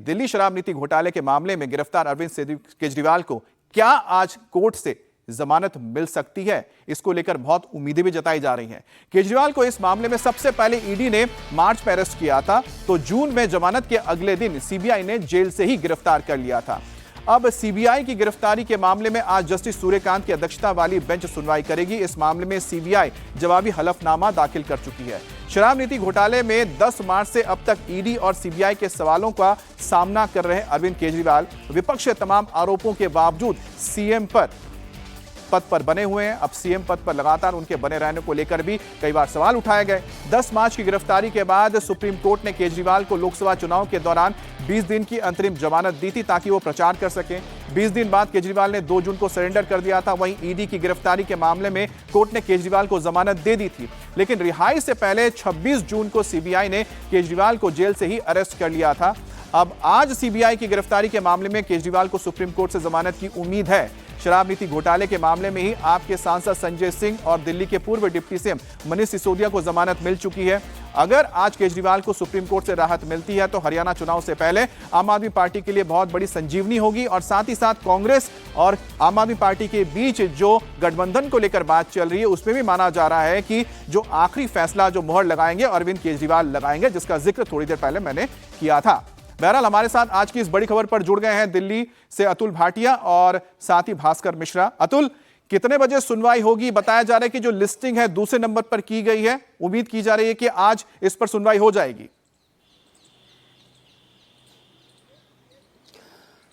दिल्ली शराब नीति घोटाले के मामले में गिरफ्तार अरविंद केजरीवाल को क्या आज कोर्ट से जमानत मिल सकती है, इसको लेकर बहुत उम्मीदें भी जताई जा रही हैं। केजरीवाल को इस मामले में सबसे पहले ईडी ने मार्च में अरेस्ट किया था, तो जून में जमानत के अगले दिन सीबीआई ने जेल से ही गिरफ्तार कर लिया था। अब सीबीआई की गिरफ्तारी के मामले में आज जस्टिस सूर्यकांत की अध्यक्षता वाली बेंच सुनवाई करेगी। इस मामले में सीबीआई जवाबी हलफनामा दाखिल कर चुकी है। शराब नीति घोटाले में 10 मार्च से अब तक ईडी और सीबीआई के सवालों का सामना कर रहे अरविंद केजरीवाल विपक्ष के तमाम आरोपों के बावजूद सीएम पद पर बने हुए हैं। अब सीएम पद पर लगातार उनके बने रहने को लेकर भी कई बार सवाल उठाए गए। 10 मार्च की गिरफ्तारी के बाद सुप्रीम कोर्ट ने केजरीवाल को लोकसभा चुनाव के दौरान 20 दिन की अंतरिम जमानत दी थी ताकि वो प्रचार कर सकें। 20 दिन बाद केजरीवाल ने 2 जून को सरेंडर कर दिया था। वहीं ईडी की गिरफ्तारी के मामले में कोर्ट ने केजरीवाल को जमानत दे दी थी, लेकिन रिहाई से पहले 26 जून को सीबीआई ने केजरीवाल को जेल से ही अरेस्ट कर लिया था। अब आज सीबीआई की गिरफ्तारी के मामले में केजरीवाल को सुप्रीम कोर्ट से जमानत की उम्मीद है। शराब नीति घोटाले के मामले में ही आपके सांसद संजय सिंह और दिल्ली के पूर्व डिप्टी सीएम मनीष सिसोदिया को जमानत मिल चुकी है। अगर आज केजरीवाल को सुप्रीम कोर्ट से राहत मिलती है तो हरियाणा चुनाव से पहले आम आदमी पार्टी के लिए बहुत बड़ी संजीवनी होगी और साथ ही साथ कांग्रेस और आम आदमी पार्टी के बीच जो गठबंधन को लेकर बात चल रही है उसमें भी माना जा रहा है कि जो आखिरी फैसला जो मोहर लगाएंगे अरविंद केजरीवाल लगाएंगे, जिसका जिक्र थोड़ी देर पहले मैंने किया था। बहरहाल हमारे साथ आज की इस बड़ी खबर पर जुड़ गए हैं दिल्ली से अतुल भाटिया और साथ ही भास्कर मिश्रा। अतुल, कितने बजे सुनवाई होगी? बताया जा रहा है कि जो लिस्टिंग है दूसरे नंबर पर की गई है, उम्मीद की जा रही है कि आज इस पर सुनवाई हो जाएगी।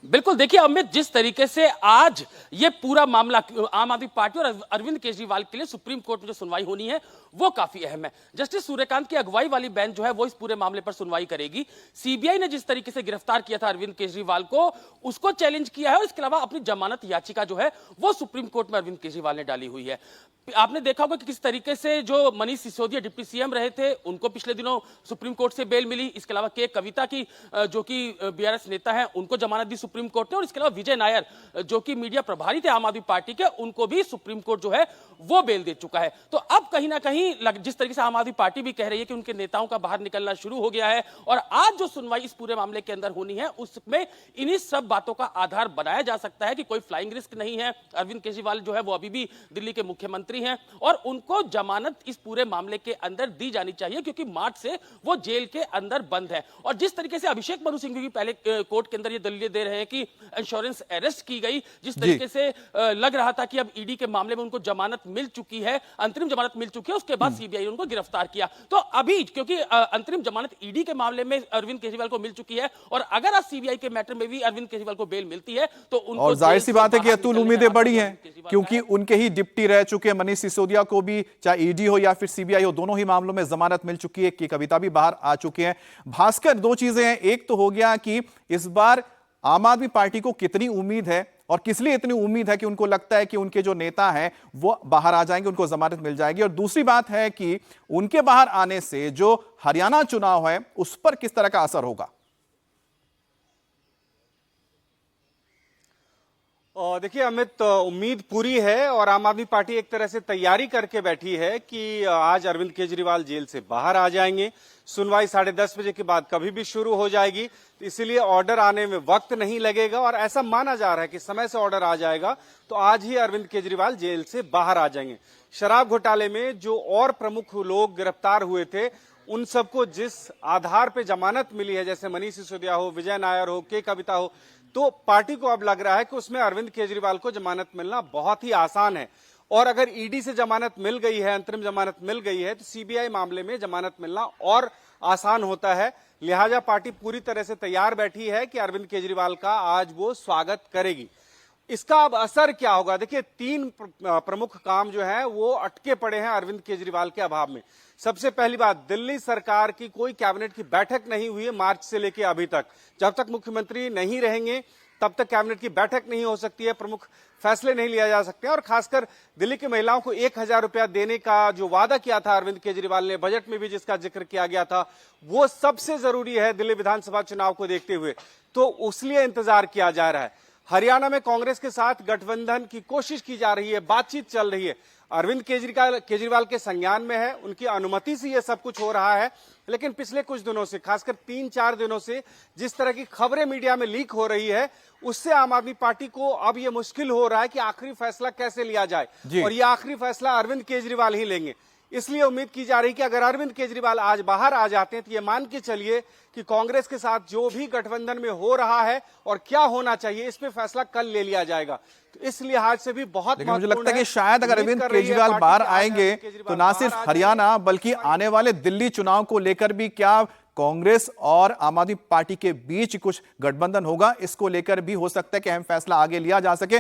बिल्कुल, देखिए अमित, जिस तरीके से आज ये पूरा मामला आम आदमी पार्टी और अरविंद केजरीवाल के लिए सुप्रीम कोर्ट में जो सुनवाई होनी है वो काफी अहम है। जस्टिस सूर्यकांत की अगुवाई वाली बेंच जो है वो इस पूरे मामले पर सुनवाई करेगी। सीबीआई ने जिस तरीके से गिरफ्तार किया था अरविंद केजरीवाल को, उसको चैलेंज किया है और इसके अलावा अपनी जमानत याचिका जो है वो सुप्रीम कोर्ट में अरविंद केजरीवाल ने डाली हुई है। आपने देखा होगा कि किस तरीके से जो मनीष सिसोदिया डिप्टी सीएम रहे थे उनको पिछले दिनों सुप्रीम कोर्ट से बेल मिली। इसके अलावा के कविता की जो कि बीआरएस नेता है उनको जमानत दी सुप्रीम कोर्ट ने, और इसके अलावा विजय नायर जो कि मीडिया प्रभारी थे आम आदमी पार्टी के, उनको भी सुप्रीम कोर्ट जो है वो बेल दे चुका है। तो अब कहीं ना कहीं जिस तरीके से आम आदमी पार्टी भी कह रही है कि उनके नेताओं का बाहर निकलना शुरू हो गया है और आज जो सुनवाई इस पूरे मामले के अंदर होनी है उसमें इन्हीं सब बातों का आधार बनाया जा सकता है कि कोई फ्लाइंग रिस्क नहीं है। अरविंद केजरीवाल जो है वो अभी भी दिल्ली के मुख्यमंत्री हैं और उनको जमानत इस पूरे मामले के अंदर दी जानी चाहिए क्योंकि मार्च से वो जेल के अंदर बंद है। और जिस तरीके से अभिषेक मनु सिंह भी पहले कोर्ट के अंदर ये दलीलें दे रहे हैं कि इंश्योरेंस अरेस्ट की गई, जिस तरीके से लग रहा था कि अब ईडी के मामले में उनको जमानत मिल चुकी है, अंतरिम जमानत मिल चुकी है, उसके बाद सीबीआई ने उनको गिरफ्तार किया। तो अभी क्योंकि अंतरिम जमानत ईडी के मामले में अरविंद केजरीवाल को मिल चुकी है और अगर आज सीबीआई के मैटर में भी अरविंद केजरीवाल को बेल मिलती है तो उनको, और जाहिर सी बात है कि अतुल उम्मीदें बड़ी हैं क्योंकि उनके ही डिप्टी रह चुके मनीष सिसोदिया को भी, चाहे ईडी हो या फिर सीबीआई हो, दोनों ही मामलों में जमानत मिल चुकी है। की कविता भी बाहर आ चुके हैं। भास्कर, दो चीजें हैं। एक तो हो गया कि इस बार आम आदमी पार्टी को कितनी उम्मीद है और किस लिए इतनी उम्मीद है कि उनको लगता है कि उनके जो नेता हैं वो बाहर आ जाएंगे, उनको जमानत मिल जाएगी। और दूसरी बात है कि उनके बाहर आने से जो हरियाणा चुनाव है उस पर किस तरह का असर होगा। देखिए अमित, उम्मीद पूरी है और आम आदमी पार्टी एक तरह से तैयारी करके बैठी है कि आज अरविंद केजरीवाल जेल से बाहर आ जाएंगे। सुनवाई 10:30 बजे के बाद कभी भी शुरू हो जाएगी, तो इसीलिए ऑर्डर आने में वक्त नहीं लगेगा और ऐसा माना जा रहा है कि समय से ऑर्डर आ जाएगा तो आज ही अरविंद केजरीवाल जेल से बाहर आ जाएंगे। शराब घोटाले में जो और प्रमुख लोग गिरफ्तार हुए थे उन सबको जिस आधार पर जमानत मिली है, जैसे मनीष सिसोदिया हो, विजय नायर हो, के कविता हो, तो पार्टी को अब लग रहा है कि उसमें अरविंद केजरीवाल को जमानत मिलना बहुत ही आसान है। और अगर ईडी से जमानत मिल गई है, अंतरिम जमानत मिल गई है, तो सीबीआई मामले में जमानत मिलना और आसान होता है। लिहाजा पार्टी पूरी तरह से तैयार बैठी है कि अरविंद केजरीवाल का आज वो स्वागत करेगी। इसका अब असर क्या होगा? देखिए, 3 प्रमुख काम जो है वो अटके पड़े हैं अरविंद केजरीवाल के अभाव में। सबसे पहली बात, दिल्ली सरकार की कोई कैबिनेट की बैठक नहीं हुई है मार्च से लेकर अभी तक। जब तक मुख्यमंत्री नहीं रहेंगे तब तक कैबिनेट की बैठक नहीं हो सकती है, प्रमुख फैसले नहीं लिया जा सकते। और खासकर दिल्ली की महिलाओं को 1000 रुपया देने का जो वादा किया था अरविंद केजरीवाल ने, बजट में भी जिसका जिक्र किया गया था, वो सबसे जरूरी है दिल्ली विधानसभा चुनाव को देखते हुए, तो उसलिए इंतजार किया जा रहा है। हरियाणा में कांग्रेस के साथ गठबंधन की कोशिश की जा रही है, बातचीत चल रही है। अरविंद केजरीवाल के संज्ञान में है, उनकी अनुमति से यह सब कुछ हो रहा है। लेकिन पिछले कुछ दिनों से, खासकर 3-4 दिनों से जिस तरह की खबरें मीडिया में लीक हो रही है, उससे आम आदमी पार्टी को अब यह मुश्किल हो रहा है कि आखिरी फैसला कैसे लिया जाए। और यह आखिरी फैसला अरविंद केजरीवाल ही लेंगे। इसलिए उम्मीद की जा रही है कि अगर अरविंद केजरीवाल आज बाहर आ जाते हैं तो ये मान के चलिए कि कांग्रेस के साथ जो भी गठबंधन में हो रहा है और क्या होना चाहिए, इस पे फैसला कल ले लिया जाएगा। तो इस लिहाज से भी बहुत लेकिन मुझे लगता है कि शायद अगर अरविंद केजरीवाल बाहर आएंगे तो ना सिर्फ हरियाणा बल्कि आने वाले दिल्ली चुनाव को लेकर भी क्या कांग्रेस और आम आदमी पार्टी के बीच कुछ गठबंधन होगा, इसको लेकर भी हो सकता है कि अहम फैसला आगे लिया जा सके।